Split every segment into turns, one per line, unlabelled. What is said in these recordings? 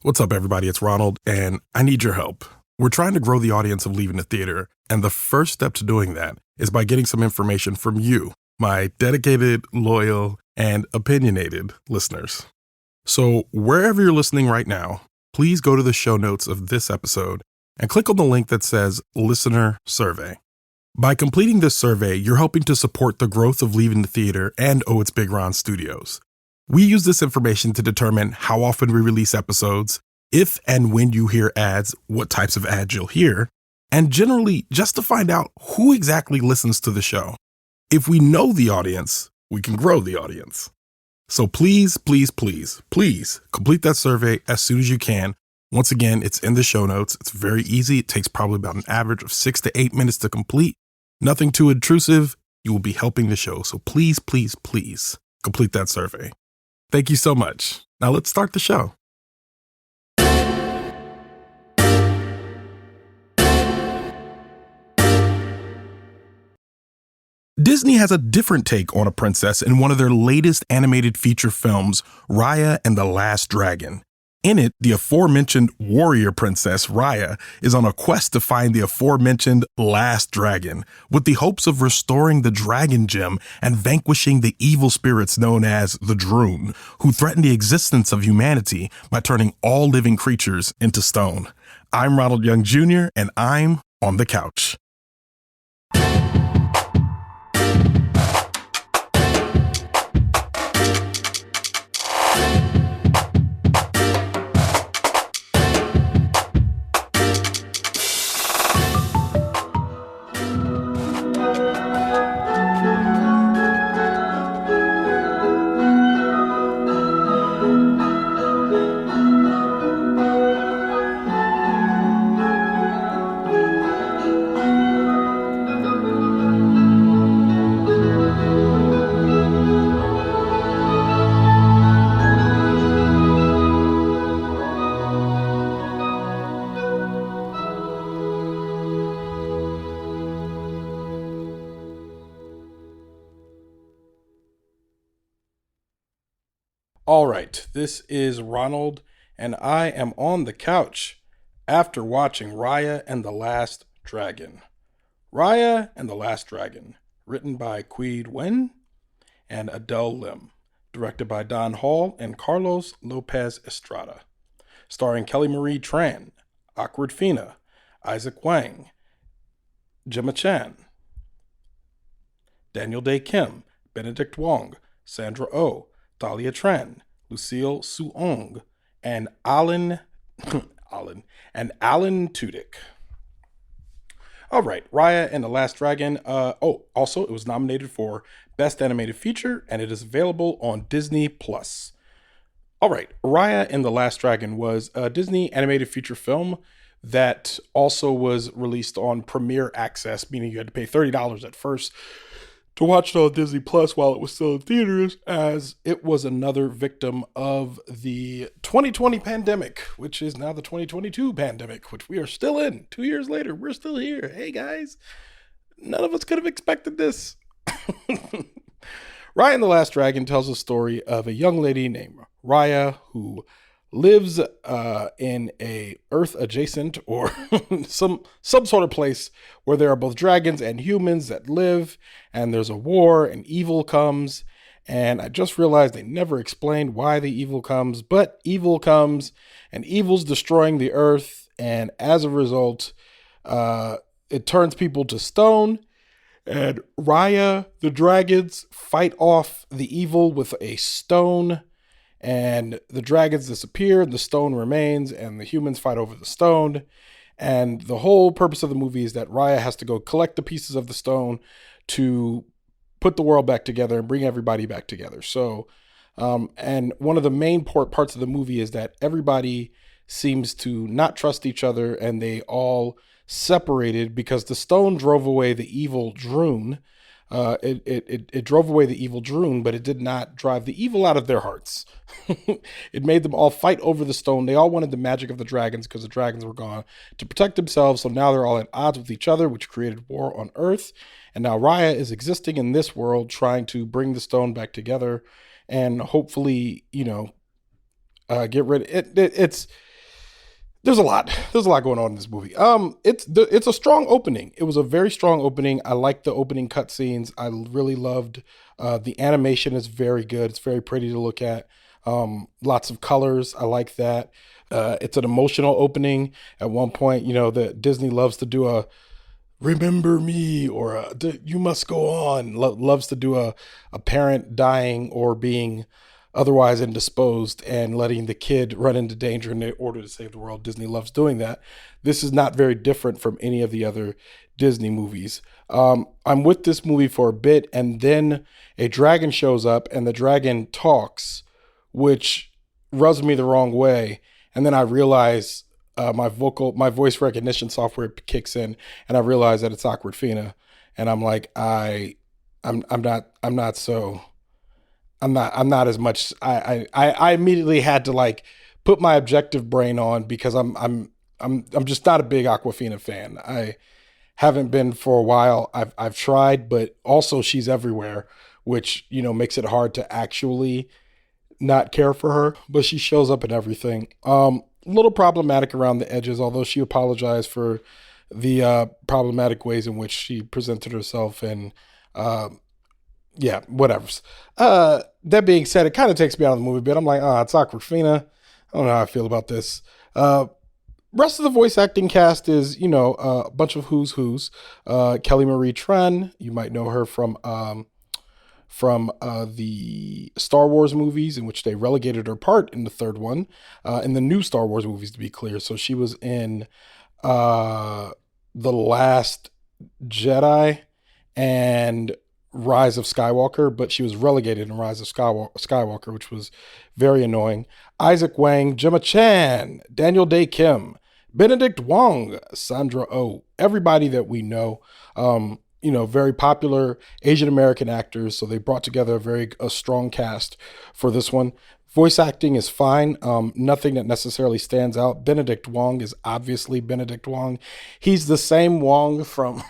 What's up, everybody? It's Ronald, and I need your help. We're trying to grow the audience of Leaving the Theater, and the first step to doing that is by getting some information from you, my dedicated, loyal, and opinionated listeners. So wherever you're listening right now, please go to the show notes of this episode and click on the link that says Listener Survey. By completing this survey, you're helping to support the growth of Leaving the Theater and ohitsBigRon Studios. We use this information to determine how often we release episodes, if and when you hear ads, what types of ads you'll hear, and generally just to find out who exactly listens to the show. If we know the audience, we can grow the audience. So please, please, please, please complete that survey as soon as you can. Once again, it's in the show notes. It's very easy. It takes probably about an average of 6 to 8 minutes to complete. Nothing too intrusive. You will be helping the show. So please, please, please complete that survey. Thank you so much. Now let's start the show. Disney has a different take on a princess in one of their latest animated feature films, Raya and the Last Dragon. In it, the aforementioned warrior princess, Raya, is on a quest to find the aforementioned last dragon, with the hopes of restoring the dragon gem and vanquishing the evil spirits known as the Droon, who threaten the existence of humanity by turning all living creatures into stone. I'm Ronald Young Jr., and I'm on the couch. All right, this is Ronald, and I am on the couch after watching Raya and the Last Dragon. Raya and the Last Dragon, written by Nguyen and Adele Lim, directed by Don Hall and Carlos Lopez Estrada, starring Kelly Marie Tran, Awkwardfina, Isaac Wang, Gemma Chan, Daniel Day Kim, Benedict Wong, Sandra Oh, Thalia Tran, Lucille Soong, and Alan Tudyk. All right, Raya and the Last Dragon. Also, it was nominated for Best Animated Feature, and it is available on Disney+. All right, Raya and the Last Dragon was a Disney animated feature film that also was released on Premiere Access, meaning you had to pay $30 at first to watch it on Disney Plus while it was still in theaters, as it was another victim of the 2020 pandemic, which is now the 2022 pandemic, which we are still in. 2 years later, we're still here. Hey, guys, none of us could have expected this. Raya and the Last Dragon tells a story of a young lady named Raya who lives in a Earth adjacent or some sort of place where there are both dragons and humans that live, and there's a war and evil comes. And I just realized they never explained why the evil comes, but evil comes and evil's destroying the Earth. And as a result, it turns people to stone, and Raya, the dragons, fight off the evil with a stone. And the dragons disappear, and the stone remains, and the humans fight over the stone. And the whole purpose of the movie is that Raya has to go collect the pieces of the stone to put the world back together and bring everybody back together. So, and one of the main parts of the movie is that everybody seems to not trust each other, and they all separated because the stone drove away the evil Droon. It drove away the evil Droon, but it did not drive the evil out of their hearts. It made them all fight over the stone. They all wanted the magic of the dragons because the dragons were gone to protect themselves. So now they're all at odds with each other, which created war on Earth. And now Raya is existing in this world, trying to bring the stone back together and hopefully, get rid of it. There's a lot. There's a lot going on in this movie. It's a strong opening. It was a very strong opening. I like the opening cutscenes. I really loved the animation is very good. It's very pretty to look at. Lots of colors. I like that. It's an emotional opening. At one point, that Disney loves to do a remember me or you must go on. Loves to do a parent dying or being otherwise indisposed and letting the kid run into danger in order to save the world. Disney loves doing that. This is not very different from any of the other Disney movies. I'm with this movie for a bit, and then a dragon shows up and the dragon talks, which rubs me the wrong way. And then I realize my voice recognition software kicks in, and I realize that it's Awkwardfina, and I'm like, I'm not as much. I immediately had to like put my objective brain on because I'm just not a big Awkwardfina fan. I haven't been for a while. I've tried, but also she's everywhere, which makes it hard to actually not care for her. But she shows up in everything. A little problematic around the edges, although she apologized for the problematic ways in which she presented herself and. Yeah, whatever. That being said, it kind of takes me out of the movie a bit. I'm like, it's Awkwardfina. I don't know how I feel about this. Rest of the voice acting cast is, a bunch of who's. Kelly Marie Tran, you might know her from the Star Wars movies, in which they relegated her part in the third one, in the new Star Wars movies, to be clear. So she was in The Last Jedi and Rise of Skywalker, but she was relegated in Rise of Skywalker, which was very annoying. Isaac Wang, Gemma Chan, Daniel Day Kim, Benedict Wong, Sandra Oh, everybody that we know, very popular Asian American actors. So they brought together a strong cast for this one. Voice acting is fine. Nothing that necessarily stands out. Benedict Wong is obviously Benedict Wong. He's the same Wong from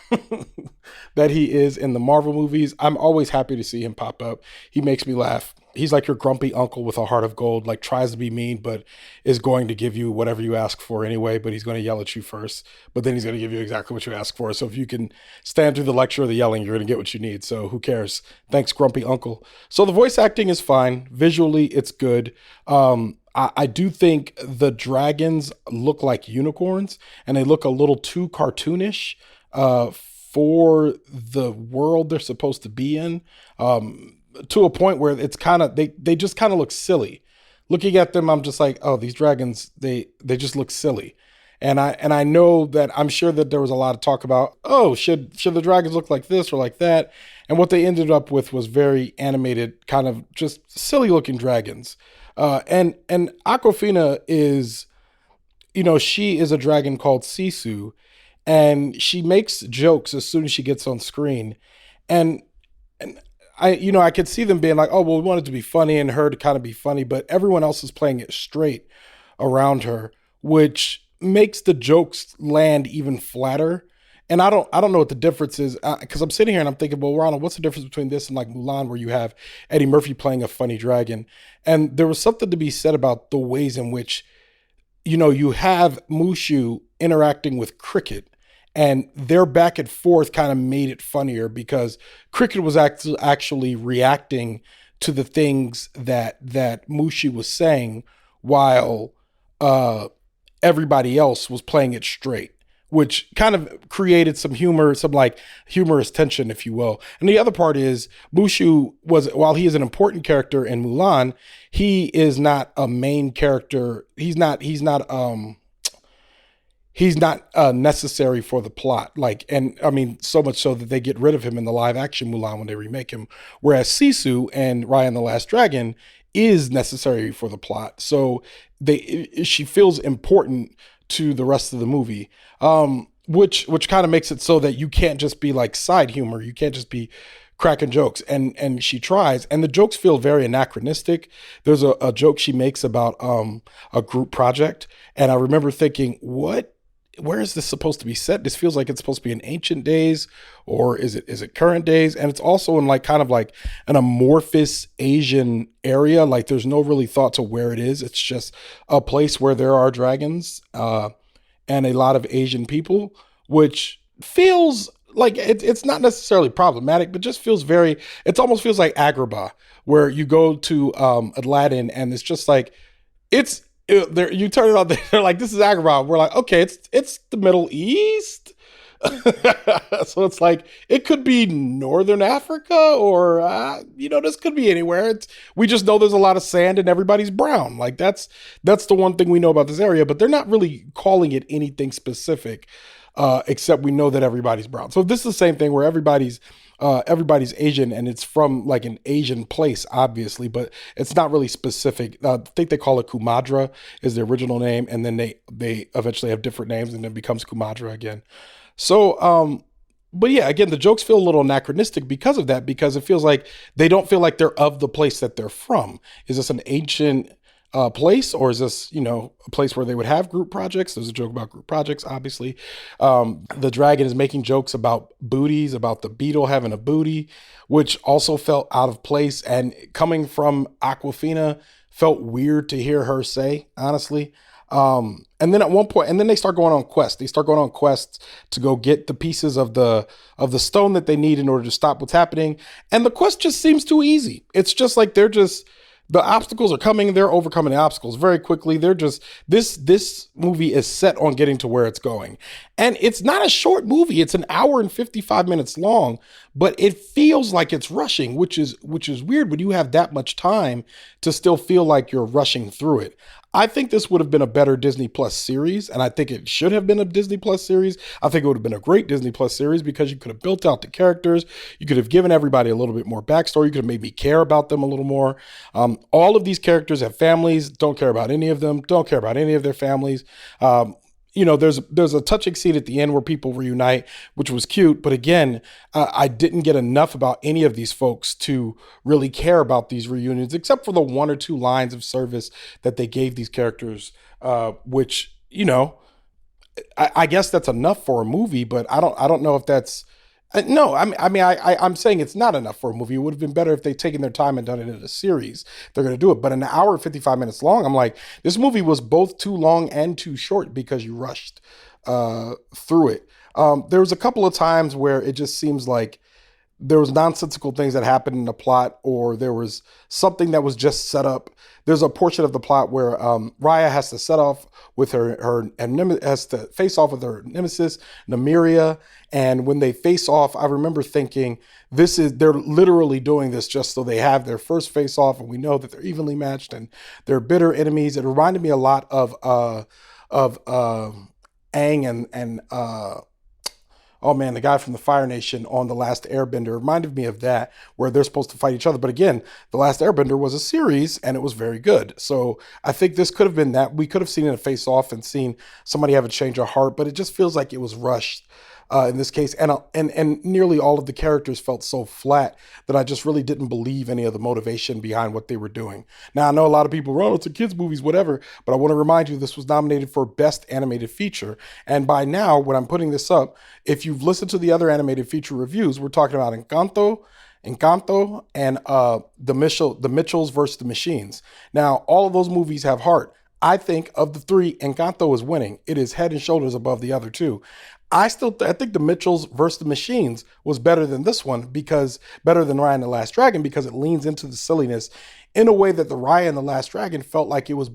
that he is in the Marvel movies. I'm always happy to see him pop up. He makes me laugh. He's like your grumpy uncle with a heart of gold, like tries to be mean, but is going to give you whatever you ask for anyway, but he's going to yell at you first, but then he's going to give you exactly what you ask for. So if you can stand through the lecture of the yelling, you're going to get what you need. So who cares? Thanks, grumpy uncle. So the voice acting is fine. Visually, it's good. I do think the dragons look like unicorns, and they look a little too cartoonish for the world they're supposed to be in. To a point where it's kind of, they just kind of look silly. Looking at them, I'm just like, oh, these dragons, they just look silly. And I know that I'm sure that there was a lot of talk about, oh, should the dragons look like this or like that? And what they ended up with was very animated, kind of just silly looking dragons. And Awkwardfina is, she is a dragon called Sisu, and she makes jokes as soon as she gets on screen. And I could see them being like, oh, well, we want it to be funny and her to kind of be funny, but everyone else is playing it straight around her, which makes the jokes land even flatter. And I don't know what the difference is, because I'm sitting here and I'm thinking, well, Ronald, what's the difference between this and like Mulan, where you have Eddie Murphy playing a funny dragon? And there was something to be said about the ways in which, you have Mushu interacting with Cricket, and their back and forth kind of made it funnier because Cricket was actually reacting to the things that Mushu was saying, while everybody else was playing it straight, which kind of created some humor, some like humorous tension, if you will. And the other part is Mushu while he is an important character in Mulan, he is not a main character. He's not necessary for the plot. And I mean, so much so that they get rid of him in the live action Mulan when they remake him. Whereas Sisu and Raya and the Last Dragon is necessary for the plot. So she feels important to the rest of the movie, which kind of makes it so that you can't just be like side humor. You can't just be cracking jokes, and she tries, and the jokes feel very anachronistic. There's a joke she makes about a group project, and I remember thinking, what where is this supposed to be set? This feels like it's supposed to be in ancient days, or is it current days? And it's also in like kind of like an amorphous Asian area. Like there's no really thought to where it is. It's just a place where there are dragons and a lot of Asian people, which feels like it's not necessarily problematic, but just feels very, it almost feels like Agrabah, where you go to Aladdin and it's just like, you turn it on, they're like, this is Agrabah. We're like, okay, it's the Middle East. So it's like, it could be Northern Africa or, this could be anywhere. We just know there's a lot of sand and everybody's brown. Like that's the one thing we know about this area, but they're not really calling it anything specific, except we know that everybody's brown. So this is the same thing where everybody's Asian and it's from like an Asian place, obviously, but it's not really specific. I think they call it Kumadra is the original name. And then they eventually have different names and then it becomes Kumadra again. So, but yeah, again, the jokes feel a little anachronistic because of that, because it feels like they don't feel like they're of the place that they're from. Is this an ancient place, or is this, a place where they would have group projects? There's a joke about group projects, obviously. The dragon is making jokes about booties, about the beetle having a booty, which also felt out of place. And coming from Awkwardfina, felt weird to hear her say, honestly. And then at one point, and then they start going on quests. They start going on quests to go get the pieces of the stone that they need in order to stop what's happening. And the quest just seems too easy. It's just like the obstacles are coming. They're overcoming the obstacles very quickly. They're just, this movie is set on getting to where it's going. And it's not a short movie. It's an hour and 55 minutes long, but it feels like it's rushing, which is weird when you have that much time to still feel like you're rushing through it. I think this would have been a better Disney Plus series, and I think it should have been a Disney Plus series. I think it would have been a great Disney Plus series because you could have built out the characters. You could have given everybody a little bit more backstory. You could have made me care about them a little more. All of these characters have families. Don't care about any of them. Don't care about any of their families. There's a touching scene at the end where people reunite, which was cute. But again, I didn't get enough about any of these folks to really care about these reunions, except for the one or two lines of service that they gave these characters, which, I guess that's enough for a movie, but I don't know if that's, no, I'm saying it's not enough for a movie. It would have been better if they'd taken their time and done it in a series. They're going to do it. But an hour and 55 minutes long, I'm like, this movie was both too long and too short because you rushed through it. There was a couple of times where it just seems like there was nonsensical things that happened in the plot, or there was something that was just set up. There's a portion of the plot where Raya has to set off with has to face off with her nemesis, Nymeria. And when they face off, I remember thinking, they're literally doing this just so they have their first face off, and we know that they're evenly matched and they're bitter enemies. It reminded me a lot of Aang and oh man, the guy from the Fire Nation on The Last Airbender reminded me of that, where they're supposed to fight each other. But again, The Last Airbender was a series and it was very good. So I think this could have been that. We could have seen it face off and seen somebody have a change of heart, but it just feels like it was rushed in this case. And nearly all of the characters felt so flat that I just really didn't believe any of the motivation behind what they were doing. Now, I know a lot of people, oh, it's a kids' movies, whatever, but I want to remind you this was nominated for Best Animated Feature. And by now, when I'm putting this up, if you've listened to the other animated feature reviews, we're talking about Encanto, and the Mitchells versus the Machines. Now, all of those movies have heart. I think of the three, Encanto is winning. It is head and shoulders above the other two. I think the Mitchells versus the Machines was better than this one, because better than Raya and the Last Dragon, because it leans into the silliness in a way that the Raya and the Last Dragon felt like it was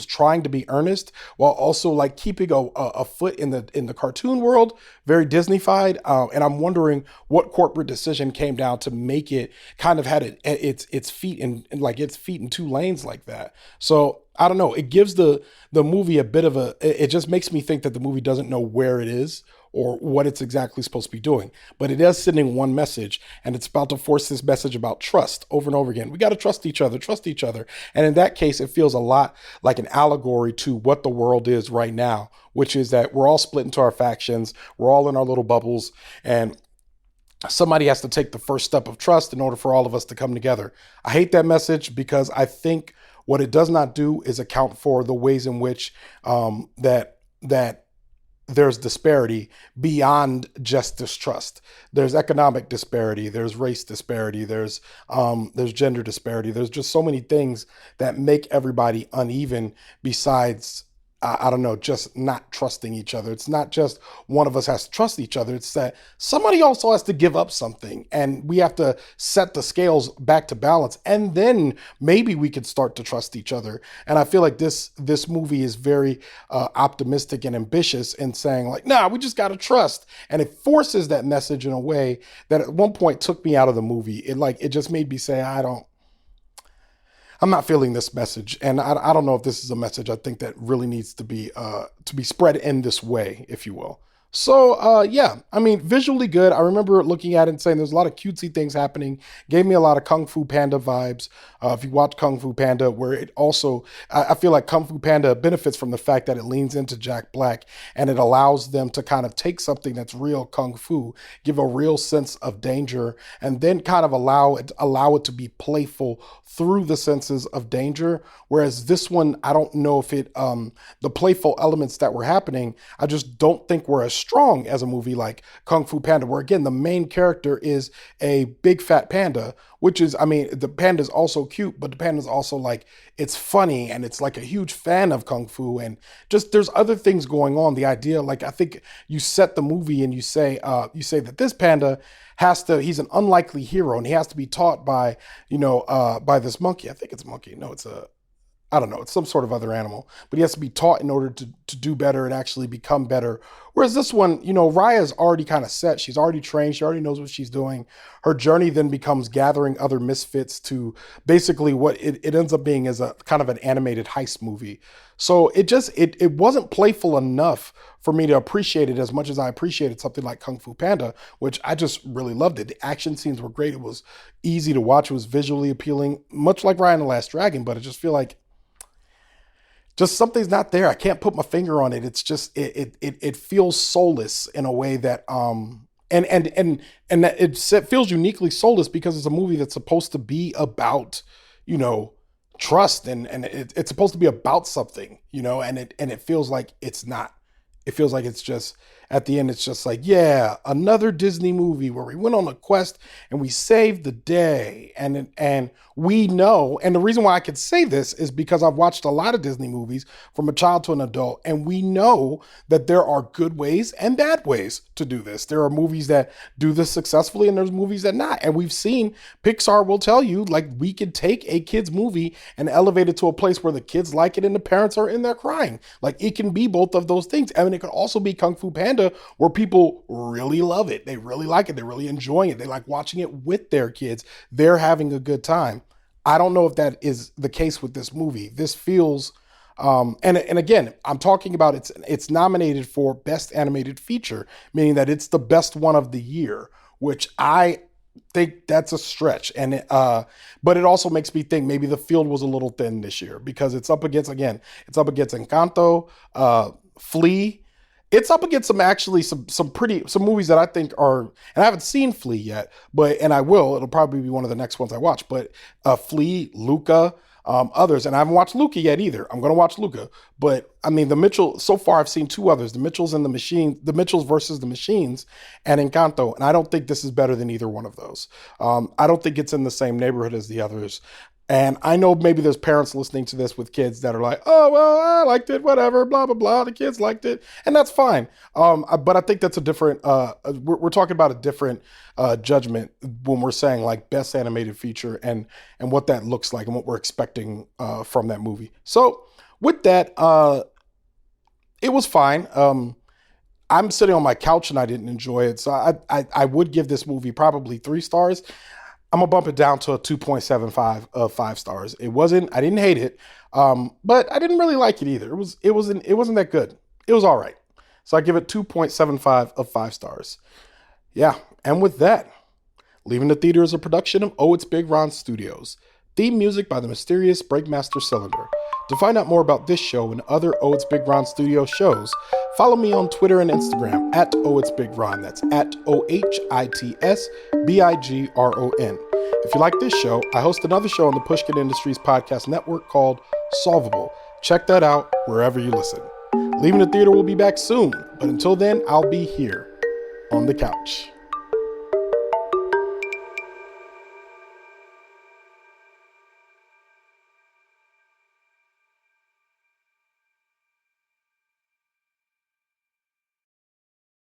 trying to be earnest while also like keeping a foot in the cartoon world, very Disney-fied. And I'm wondering what corporate decision came down to make it kind of had its feet in two lanes like that. So I don't know. It gives the movie a bit of it just makes me think that the movie doesn't know where it is or what it's exactly supposed to be doing. But it is sending one message, and it's about to force this message about trust over and over again. We got to trust each other. And in that case, it feels a lot like an allegory to what the world is right now, which is that we're all split into our factions. We're all in our little bubbles, and somebody has to take the first step of trust in order for all of us to come together. I hate that message because I think what it does not do is account for the ways in which that there's disparity beyond just distrust. There's economic disparity, there's race disparity, there's gender disparity. There's just so many things that make everybody uneven besides I don't know, just not trusting each other. It's not just one of us has to trust each other. It's that somebody also has to give up something, and we have to set the scales back to balance. And then maybe we could start to trust each other. And I feel like this movie is very optimistic and ambitious in saying like, nah, we just got to trust. And it forces that message in a way that at one point took me out of the movie. It just made me say, I'm not feeling this message. And I don't know if this is a message I think that really needs to be spread in this way, if you will. So, yeah, I mean, visually good. I remember looking at it and saying there's a lot of cutesy things happening. Gave me a lot of Kung Fu Panda vibes. If you watch Kung Fu Panda, where it also, I feel like Kung Fu Panda benefits from the fact that it leans into Jack Black and it allows them to kind of take something that's real Kung Fu, give a real sense of danger, and then kind of allow it to be playful through the senses of danger. Whereas this one, I don't know if the playful elements that were happening, I just don't think were as strong as a movie like Kung Fu Panda, where again, the main character is a big fat panda, which is, I mean, the panda's also cute, but the panda's also like, it's funny and it's like a huge fan of Kung Fu, and just there's other things going on. The idea, like, I think you set the movie and you say that this panda he's an unlikely hero and he has to be taught by this monkey. I think it's a monkey. No, I don't know, it's some sort of other animal, but he has to be taught in order to do better and actually become better. Whereas this one, Raya's already kind of set. She's already trained. She already knows what she's doing. Her journey then becomes gathering other misfits to basically what it ends up being as a kind of an animated heist movie. So it wasn't playful enough for me to appreciate it as much as I appreciated something like Kung Fu Panda, which I just really loved it. The action scenes were great. It was easy to watch. It was visually appealing, much like Raya and the Last Dragon, but I just feel like just something's not there. I can't put my finger on it. It's just it feels soulless in a way that and that it feels uniquely soulless because it's a movie that's supposed to be about trust and it's supposed to be about something, and it feels like it's not. It feels like it's just at the end. It's just like, yeah, another Disney movie where we went on a quest and we saved the day. And we know, and the reason why I could say this is because I've watched a lot of Disney movies from a child to an adult, and we know that there are good ways and bad ways to do this. There are movies that do this successfully and there's movies that not. And we've seen, Pixar will tell you, like, we could take a kid's movie and elevate it to a place where the kids like it and the parents are in there crying. Like, it can be both of those things. I mean, it could also be Kung Fu Panda, where people really love it. They really like it. They're really enjoying it. They like watching it with their kids. They're having a good time. I don't know if that is the case with this movie. This feels, and again, I'm talking about it's nominated for Best Animated Feature, meaning that it's the best one of the year, which I think that's a stretch. And but it also makes me think maybe the field was a little thin this year because it's up against Encanto, Flea. It's up against some movies that I think are, and I haven't seen Flea yet, and I will. It'll probably be one of the next ones I watch. But Flea, Luca, others, and I haven't watched Luca yet either. I'm going to watch Luca, but I mean the Mitchell. So far, I've seen two others: the Mitchells and the Machines, the Mitchells versus the Machines, and Encanto. And I don't think this is better than either one of those. I don't think it's in the same neighborhood as the others. And I know maybe there's parents listening to this with kids that are like, oh, well, I liked it, whatever, blah, blah, blah. The kids liked it. And that's fine. But I think that's a different, we're talking about a different judgment when we're saying like best animated feature and what that looks like and what we're expecting from that movie. So with that, it was fine. I'm sitting on my couch and I didn't enjoy it. So I would give this movie probably 3 stars. I'm gonna bump it down to a 2.75 of 5 stars. I didn't hate it, but I didn't really like it either. It wasn't that good. It was all right. So I give it 2.75 of 5 stars. Yeah, and with that, Leaving the Theater is a production of ohitsBigRon Studios. Theme music by the mysterious Breakmaster Cylinder. To find out more about this show and other ohitsBigRon Studio shows, follow me on Twitter and Instagram at ohitsBigRon. That's at ohitsBigRon. If you like this show, I host another show on the Pushkin Industries podcast network called Solvable. Check that out wherever you listen. Leaving the Theater will be back soon, but until then, I'll be here on the couch.